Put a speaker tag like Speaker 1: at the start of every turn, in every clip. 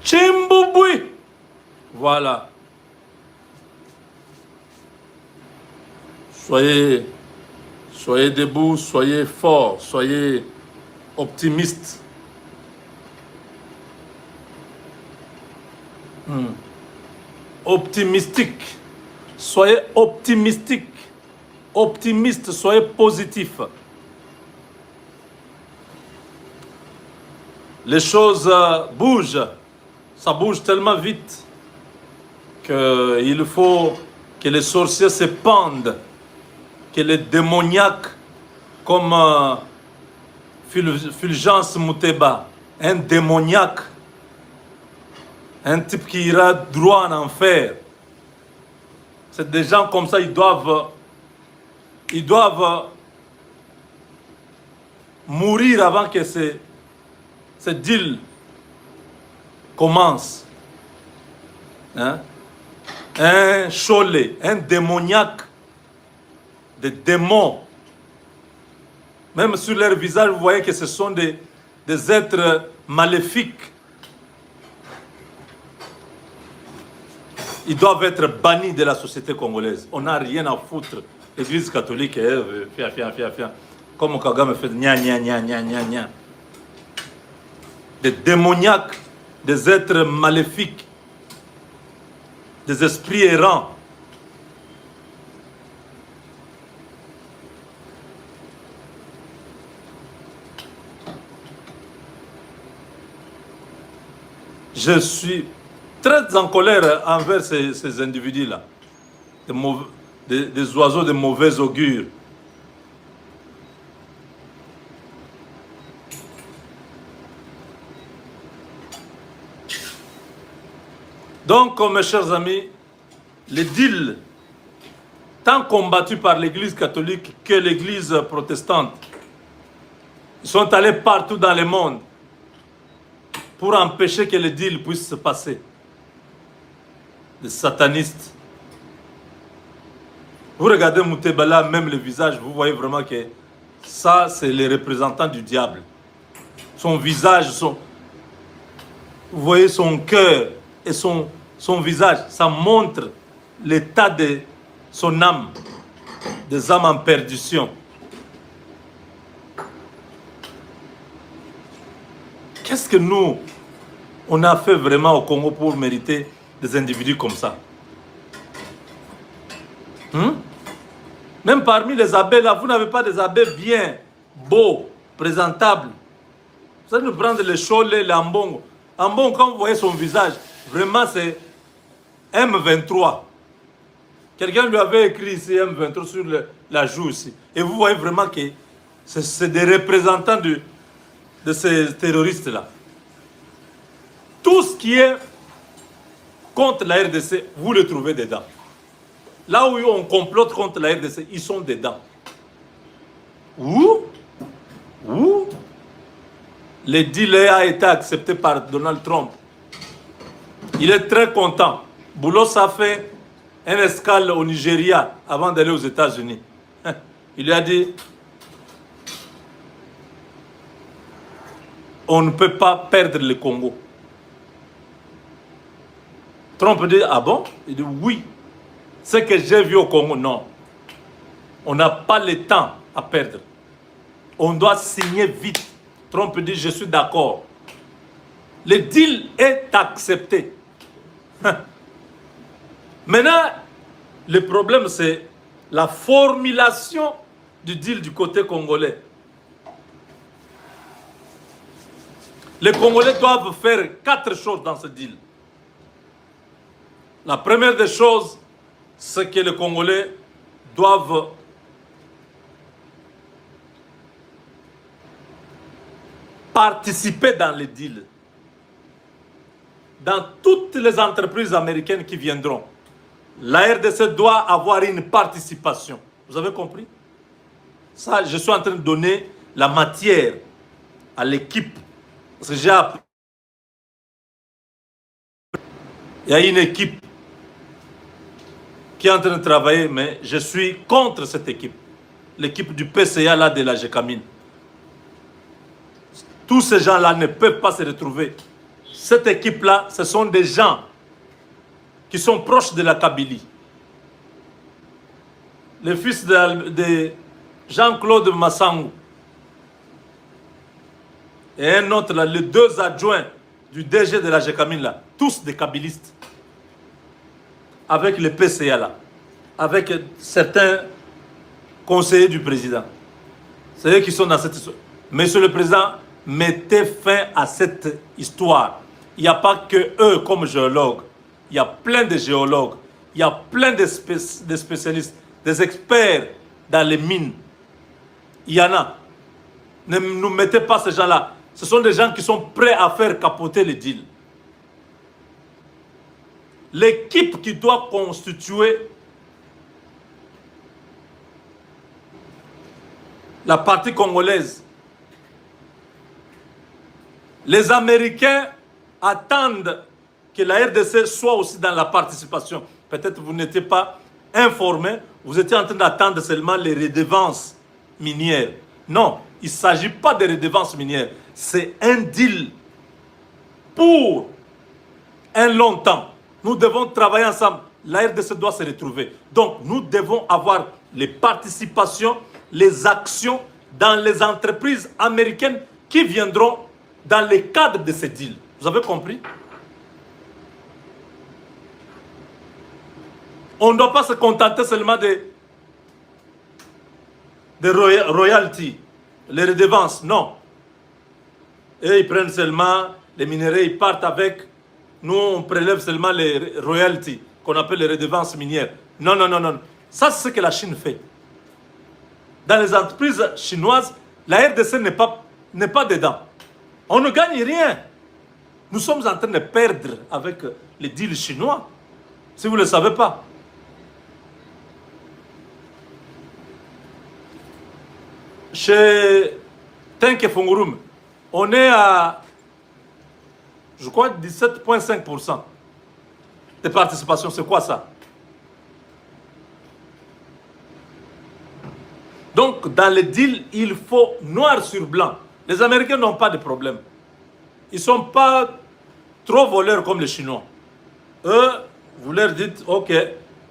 Speaker 1: Chimbouboui. Voilà. Soyez debout, soyez forts, soyez optimistes. Optimistique. Soyez optimistique. Optimiste, soyez positif. Les choses bougent. Ça bouge tellement vite qu'il faut que les sorciers se pendent, que les démoniaques comme Fulgence Mouteba, un démoniaque, un type qui ira droit en enfer. C'est des gens comme ça, ils doivent mourir avant que ce deal commence. Hein? Un cholet, un démoniaque, des démons. Même sur leur visage, vous voyez que ce sont des êtres maléfiques. Ils doivent être bannis de la société congolaise. On n'a rien à foutre. L'église catholique, comme Kagame fait, gna gna gna gna gna gna. Des démoniaques, des êtres maléfiques, des esprits errants. Je suis très en colère envers ces individus-là, des oiseaux de mauvais augure. Donc, mes chers amis, les deals, tant combattus par l'Église catholique que l'Église protestante, ils sont allés partout dans le monde pour empêcher que les deals puissent se passer. Les satanistes. Vous regardez Moutebala, même le visage, vous voyez vraiment que ça, c'est les représentants du diable. Son visage, vous voyez son cœur et son visage, ça montre l'état de son âme, des âmes en perdition. Qu'est-ce que nous, on a fait vraiment au Congo pour mériter des individus comme ça? Même parmi les abbés, là, vous n'avez pas des abbés bien, beaux, présentables. Vous allez nous prendre les Cholé, les Ambongo. Ambongo, quand vous voyez son visage, vraiment c'est M23. Quelqu'un lui avait écrit ici M23 sur la joue ici. Et vous voyez vraiment que c'est des représentants de ces terroristes-là. Tout ce qui est contre la RDC, vous le trouvez dedans. Là où on complote contre la RDC, ils sont dedans. Où le deal a été accepté par Donald Trump. Il est très content. Boulos a fait un escale au Nigeria avant d'aller aux États-Unis. Il lui a dit, on ne peut pas perdre le Congo. Trump dit, ah bon? Il dit, oui. Ce que j'ai vu au Congo, non. On n'a pas le temps à perdre. On doit signer vite. Trump dit, je suis d'accord. Le deal est accepté. Maintenant, le problème, c'est la formulation du deal du côté congolais. Les Congolais doivent faire 4 choses dans ce deal. La première des choses, c'est que les Congolais doivent participer dans le deal. Dans toutes les entreprises américaines qui viendront, la RDC doit avoir une participation. Vous avez compris? Ça, je suis en train de donner la matière à l'équipe. Parce que j'ai appris. Il y a une équipe qui est en train de travailler, mais je suis contre cette équipe. L'équipe du PCA là de la GECAMINE. Tous ces gens-là ne peuvent pas se retrouver. Cette équipe-là, ce sont des gens qui sont proches de la Kabylie. Le fils de Jean-Claude Massangou et un autre, là, les deux adjoints du DG de la GECAMIN, là, tous des kabylistes. Avec le PCA, là, avec certains conseillers du président. C'est eux qui sont dans cette histoire. Monsieur le Président, mettez fin à cette histoire. Il n'y a pas que eux comme géologues. Il y a plein de géologues. Il y a plein de spécialistes, des experts dans les mines. Il y en a. Ne nous mettez pas ces gens-là. Ce sont des gens qui sont prêts à faire capoter les deals. L'équipe qui doit constituer la partie congolaise. Les Américains attendent que la RDC soit aussi dans la participation. Peut-être que vous n'étiez pas informé, vous étiez en train d'attendre seulement les redevances minières. Non, il ne s'agit pas de redevances minières. C'est un deal pour un long temps. Nous devons travailler ensemble. La RDC doit se retrouver. Donc, nous devons avoir les participations, les actions dans les entreprises américaines qui viendront dans le cadre de ce deal. Vous avez compris? On ne doit pas se contenter seulement de royalties, les redevances, non. Et ils prennent seulement les minéraux, ils partent avec. Nous, on prélève seulement les royalties, qu'on appelle les redevances minières. Non, non, non, non. Ça, c'est ce que la Chine fait. Dans les entreprises chinoises, la RDC n'est pas dedans. On ne gagne rien. Nous sommes en train de perdre avec les deals chinois, si vous ne le savez pas. Chez Tenke Fungurum, on est à, je crois, 17,5% de participation. C'est quoi ça? Donc, dans le deal, il faut noir sur blanc. Les Américains n'ont pas de problème. Ils ne sont pas trop voleurs comme les Chinois. Eux, vous leur dites, OK,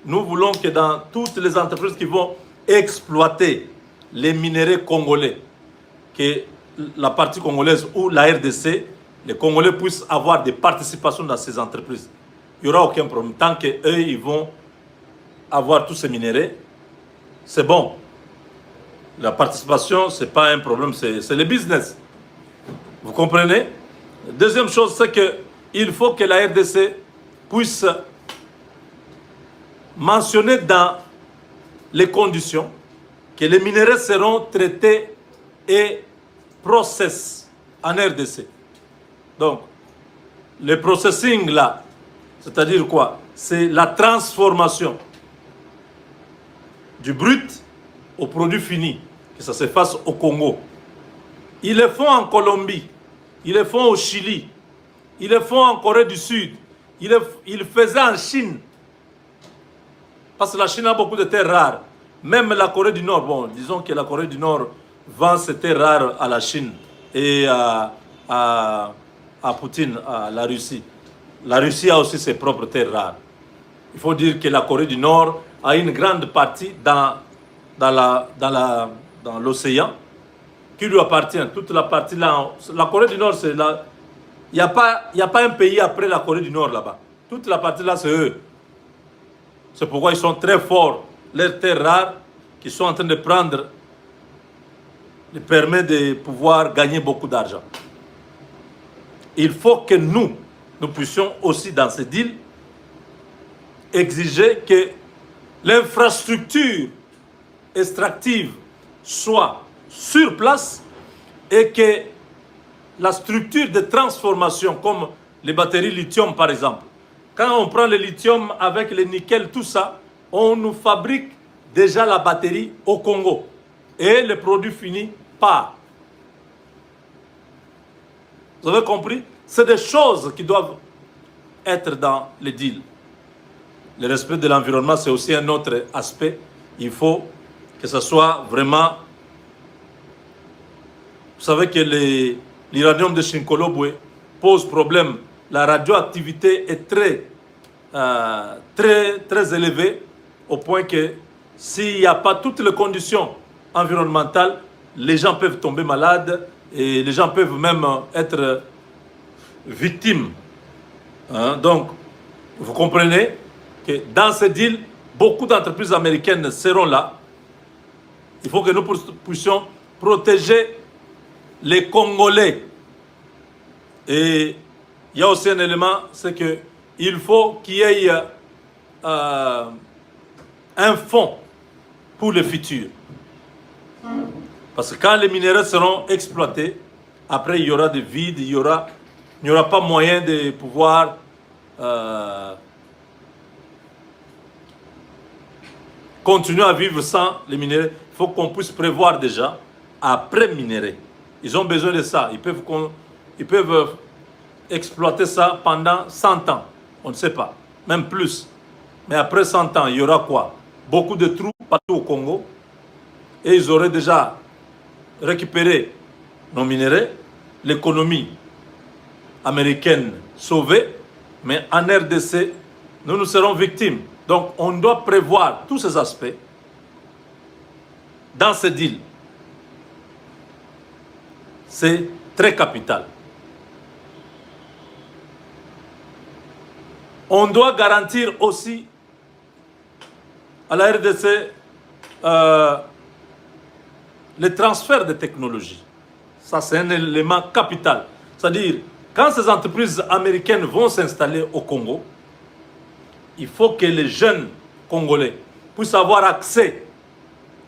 Speaker 1: nous voulons que dans toutes les entreprises qui vont exploiter les minéraux congolais, que la partie congolaise ou la RDC, les Congolais puissent avoir des participations dans ces entreprises. Il n'y aura aucun problème. Tant qu'eux, ils vont avoir tous ces minéraux, c'est bon. La participation, ce n'est pas un problème, c'est le business. Vous comprenez? Deuxième chose, c'est qu'il faut que la RDC puisse mentionner dans les conditions que les minéraux seront traités et process en RDC. Donc, le processing là, c'est-à-dire quoi? C'est la transformation du brut au produit fini, que ça se fasse au Congo. Ils le font en Colombie, ils le font au Chili, ils le font en Corée du Sud, ils le faisaient en Chine. Parce que la Chine a beaucoup de terres rares. Même la Corée du Nord, bon, disons que la Corée du Nord vend ses terres rares à la Chine et à Poutine, à la Russie. La Russie a aussi ses propres terres rares. Il faut dire que la Corée du Nord a une grande partie dans l'océan qui lui appartient. Toute la partie là, la Corée du Nord, c'est là. Il n'y a pas un pays après la Corée du Nord là-bas. Toute la partie là, c'est eux. C'est pourquoi ils sont très forts. Leurs terres rares qui sont en train de prendre les permet de pouvoir gagner beaucoup d'argent. Il faut que nous puissions aussi dans ce deal exiger que l'infrastructure extractive soit sur place et que la structure de transformation comme les batteries lithium par exemple, quand on prend le lithium avec le nickel, tout ça, on nous fabrique déjà la batterie au Congo et le produit fini part. Vous avez compris? C'est des choses qui doivent être dans le deal. Le respect de l'environnement, c'est aussi un autre aspect. Il faut que ce soit vraiment... Vous savez que les l'uranium de Shinkolobwe pose problème. La radioactivité est très élevée au point que s'il n'y a pas toutes les conditions environnementales, les gens peuvent tomber malades et les gens peuvent même être victimes. Hein? Donc, vous comprenez que dans ce deal, beaucoup d'entreprises américaines seront là. Il faut que nous puissions protéger les Congolais. Et il y a aussi un élément, c'est qu'il faut qu'il y ait un fonds pour le futur. Parce que quand les minéraux seront exploités, après il y aura des vides, il n'y aura pas moyen de pouvoir continuer à vivre sans les minéraux. Il faut qu'on puisse prévoir déjà après minérer. Ils ont besoin de ça. Ils peuvent exploiter ça pendant 100 ans. On ne sait pas. Même plus. Mais après 100 ans, il y aura quoi? Beaucoup de trous partout au Congo. Et ils auraient déjà récupéré nos minéraux. L'économie américaine sauvée. Mais en RDC, nous serons victimes. Donc on doit prévoir tous ces aspects dans ce deal. C'est très capital. On doit garantir aussi à la RDC le transfert de technologies. Ça, c'est un élément capital. C'est-à-dire, quand ces entreprises américaines vont s'installer au Congo, il faut que les jeunes Congolais puissent avoir accès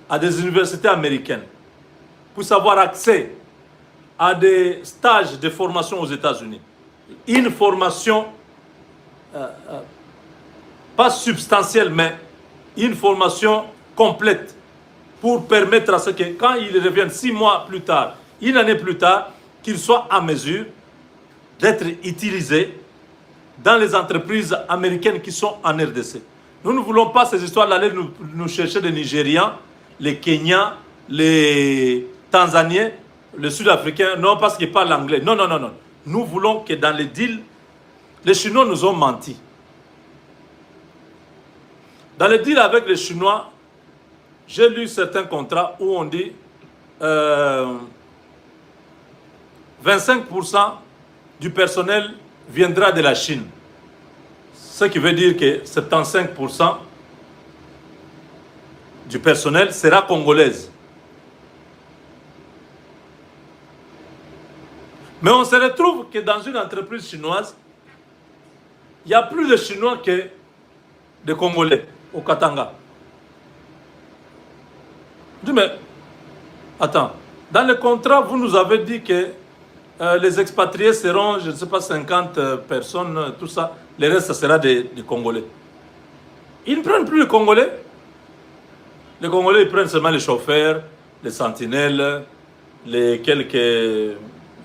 Speaker 1: à des universités américaines, puissent avoir accès à des stages de formation aux États-Unis. Une formation pas substantielle, mais une formation complète pour permettre à ce que, quand ils reviennent 6 mois plus tard, une année plus tard, qu'ils soient en mesure d'être utilisés dans les entreprises américaines qui sont en RDC. Nous ne voulons pas ces histoires d'aller nous chercher des Nigérians, les Kenyans, les Tanzaniens, les Sud-Africains, non parce qu'ils parlent anglais. Non, non, non, non. Nous voulons que dans les deals, les Chinois nous ont menti. Dans le deal avec les Chinois, j'ai lu certains contrats où on dit 25% du personnel viendra de la Chine. Ce qui veut dire que 75% du personnel sera congolaise. Mais on se retrouve que dans une entreprise chinoise, il y a plus de Chinois que de Congolais au Katanga. Je dis, mais attends, dans le contrat, vous nous avez dit que les expatriés seront, je ne sais pas, 50 personnes, tout ça. Le reste, ça sera des Congolais. Ils ne prennent plus les Congolais. Les Congolais, ils prennent seulement les chauffeurs, les sentinelles, les quelques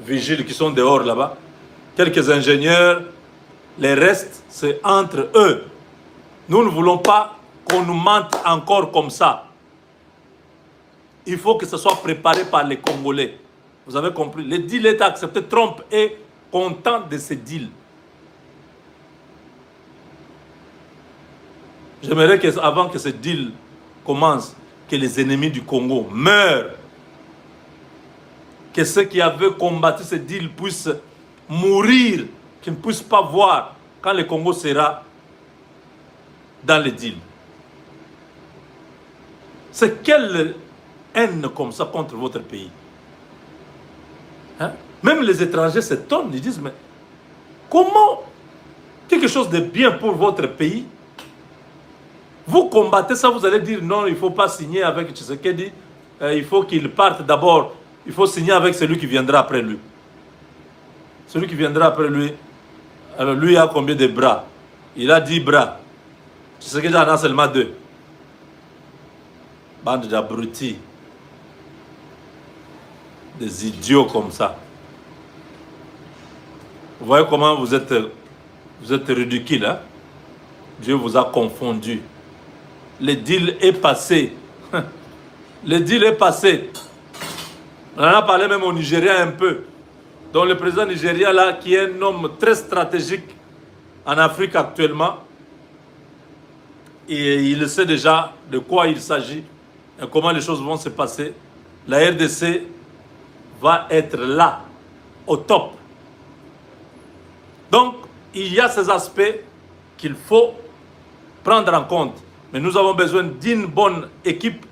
Speaker 1: vigiles qui sont dehors là-bas, quelques ingénieurs. Les restes, c'est entre eux. Nous ne voulons pas qu'on nous mente encore comme ça. Il faut que ce soit préparé par les Congolais. Vous avez compris? Le deal est accepté. Trump est content de ce deal. J'aimerais qu'avant que ce deal commence, que les ennemis du Congo meurent. Que ceux qui avaient combattu ce deal puissent mourir, qu'ils ne puissent pas voir quand le Congo sera dans le deal. C'est quelle haine comme ça contre votre pays? Hein? Même les étrangers s'étonnent, ils disent, mais comment quelque chose de bien pour votre pays, vous combattez ça, vous allez dire non, il ne faut pas signer avec Tshisekedi, il faut qu'il parte d'abord, il faut signer avec celui qui viendra après lui. Celui qui viendra après lui, alors lui a combien de bras? Il a 10 bras. Tshisekedi en a seulement 2. Bande d'abrutis. Des idiots comme ça. Vous voyez comment vous êtes ridicule, hein? Dieu vous a confondu. Le deal est passé. Le deal est passé. On en a parlé même au Nigeria un peu. Donc le président nigérien là, qui est un homme très stratégique en Afrique actuellement, et il sait déjà de quoi il s'agit et comment les choses vont se passer. La RDC va être là, au top. Donc, il y a ces aspects qu'il faut prendre en compte. Mais nous avons besoin d'une bonne équipe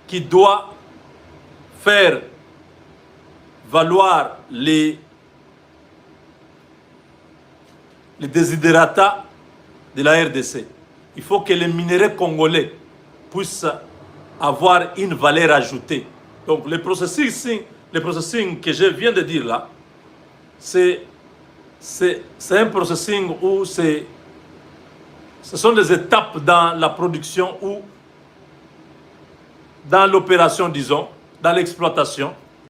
Speaker 1: qui doit faire valoir les desiderata de la RDC. Il faut que les minéraux congolais puissent avoir une valeur ajoutée. Donc, le processing que je viens de dire là, c'est un processing où ce sont des étapes dans la production ou dans l'opération, disons, dans l'exploitation,